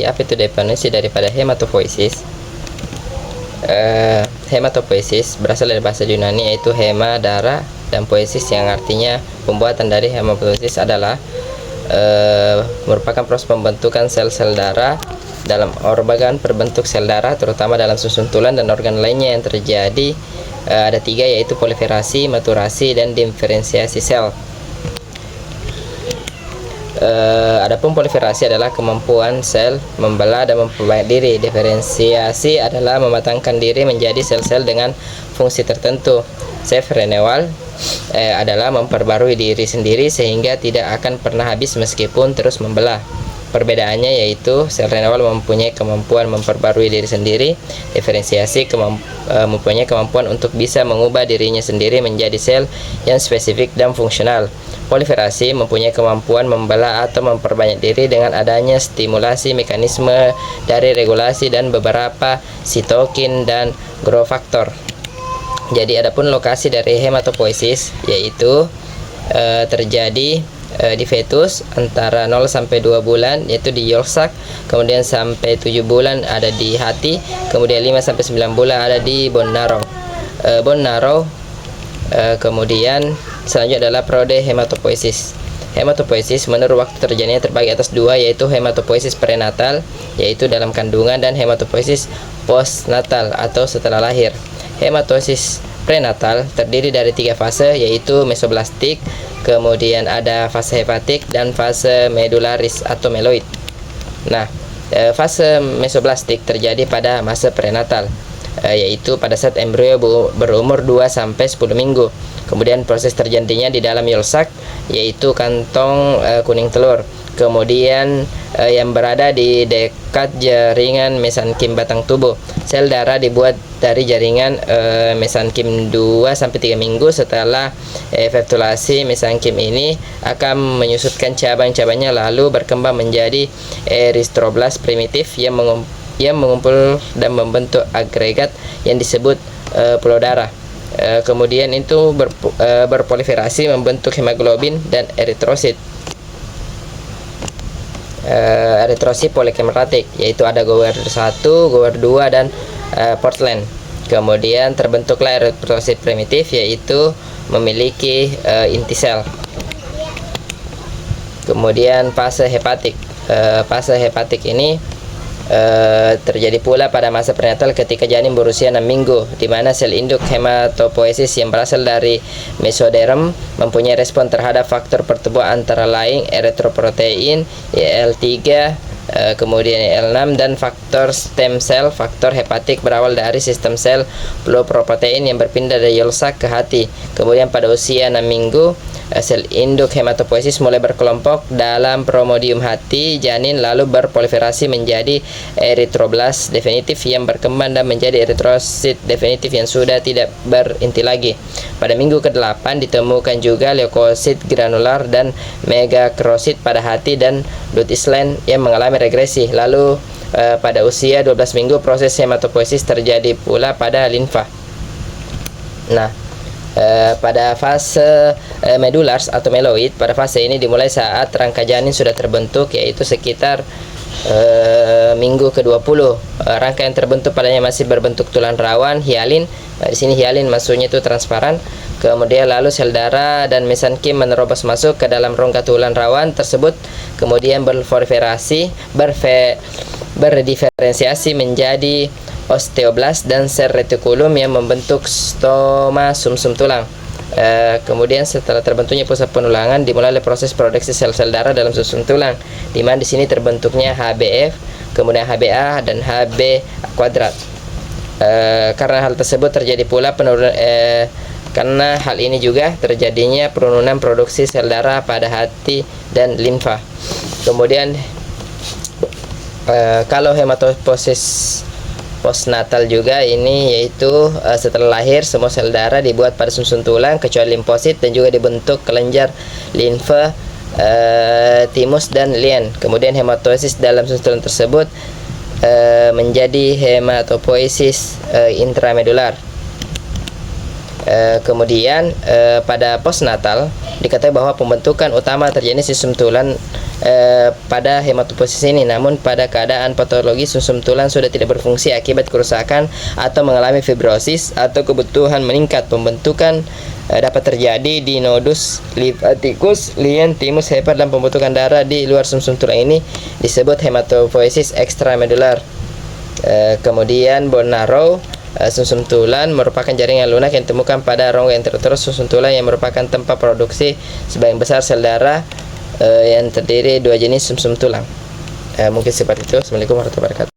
apa itu definisi daripada hematopoiesis? Hematopoiesis berasal dari bahasa Yunani, yaitu hema darah, dan poiesis yang artinya pembuatan. Dari hematopoiesis adalah merupakan proses pembentukan sel-sel darah dalam organ berbentuk sel darah, terutama dalam susun tulang dan organ lainnya yang terjadi. Ada 3, yaitu proliferasi, maturasi, dan diferensiasi sel. Adapun proliferasi adalah kemampuan sel membelah dan memperbanyak diri. Diferensiasi adalah mematangkan diri menjadi sel-sel dengan fungsi tertentu. Sel renewal adalah memperbarui diri sendiri sehingga tidak akan pernah habis meskipun terus membelah. Perbedaannya yaitu sel renewal mempunyai kemampuan memperbarui diri sendiri, diferensiasi mempunyai kemampuan untuk bisa mengubah dirinya sendiri menjadi sel yang spesifik dan fungsional. Proliferasi mempunyai kemampuan membelah atau memperbanyak diri dengan adanya stimulasi mekanisme dari regulasi dan beberapa sitokin dan growth factor. Jadi adapun lokasi dari hematopoiesis yaitu terjadi di fetus antara 0 sampai 2 bulan, yaitu di yolk sac, kemudian sampai 7 bulan ada di hati, kemudian 5 sampai 9 bulan ada di bone marrow. Kemudian selanjutnya adalah periode hematopoiesis. Hematopoiesis menurut waktu terjadinya terbagi atas 2, yaitu hematopoiesis prenatal, yaitu dalam kandungan, dan hematopoiesis postnatal atau setelah lahir. Hematopoiesis prenatal terdiri dari 3 fase, yaitu mesoblastik, kemudian ada fase hepatik, dan fase medularis atau meloid. Nah, fase mesoblastik terjadi pada masa prenatal, yaitu pada saat embrio berumur 2 sampai 10 minggu. Kemudian proses terjadinya di dalam yolk sac, yaitu kantong kuning telur. Kemudian yang berada di dekat jaringan mesankim batang tubuh. Sel darah dibuat dari jaringan mesankim 2 sampai 3 minggu. Setelah fetulasi, mesankim ini akan menyusutkan cabang-cabangnya lalu berkembang menjadi eritroblast primitif yang mengumpul dan membentuk agregat yang disebut puluh darah. Kemudian itu berproliferasi membentuk hemoglobin dan eritrosit. Eritrosit polikromatik, yaitu ada Gower 1, Gower 2, dan Portland. Kemudian terbentuklah eritrosit primitif, yaitu memiliki inti sel. Kemudian fase hepatik. Fase hepatik ini terjadi pula pada masa prenatal ketika janin berusia 6 minggu, di mana sel induk hematopoiesis yang berasal dari mesoderm mempunyai respon terhadap faktor pertumbuhan antara lain eritroprotein, EL3, kemudian EL6, dan faktor stem cell. Faktor hepatik berawal dari sistem sel pluriprotein yang berpindah dari yolk sac ke hati. Kemudian pada usia 6 minggu, sel induk hematopoiesis mulai berkelompok dalam promodium hati janin lalu berproliferasi menjadi eritroblast definitif yang berkembang dan menjadi eritrosit definitif yang sudah tidak berinti lagi. Pada minggu ke-8 ditemukan juga leukosit granular dan megakrosit pada hati dan Dutch-Island yang mengalami regresi. Lalu pada usia 12 minggu proses hematopoiesis terjadi pula pada limfa. Nah, pada fase medulars atau meloid, pada fase ini dimulai saat rangka janin sudah terbentuk, yaitu sekitar minggu ke-20. Rangka yang terbentuk padanya masih berbentuk tulang rawan, hialin. Di sini hialin maksudnya itu transparan. Kemudian lalu sel darah dan mesankim menerobos masuk ke dalam rongga tulang rawan tersebut, kemudian berproliferasi, berdiferensiasi menjadi osteoblast dan sel retikulum yang membentuk stoma sumsum tulang. Kemudian setelah terbentuknya pusat penulangan, dimulai proses produksi sel-sel darah dalam susun tulang, di mana di sini terbentuknya HbF, kemudian Hba dan Hb kuadrat. Karena hal tersebut terjadi pula karena hal ini juga terjadinya penurunan produksi sel darah pada hati dan limfa. Kemudian kalau hematopoiesis postnatal juga ini, yaitu setelah lahir semua sel darah dibuat pada sumsum tulang kecuali limfosit dan juga dibentuk kelenjar limfa, timus, dan lien. Kemudian hematopoiesis dalam sumsum tulang tersebut menjadi hematopoiesis intramedular. Kemudian pada postnatal diketahui bahwa pembentukan utama terjadi sistem tulang pada hematopoiesis ini. Namun pada keadaan patologi sumsum tulang sudah tidak berfungsi akibat kerusakan atau mengalami fibrosis atau kebutuhan meningkat, pembentukan dapat terjadi di nodus limfaticus, lien, timus, hepat, dan pembentukan darah di luar sumsum tulang ini disebut hematopoiesis extramedular. Kemudian bone marrow, sumsum tulang merupakan jaringan lunak yang ditemukan pada rongga interutero sumsum tulang yang merupakan tempat produksi sebagian besar sel darah yang terdiri dua jenis sumsum tulang. Mungkin seperti itu. Assalamualaikum warahmatullahi wabarakatuh.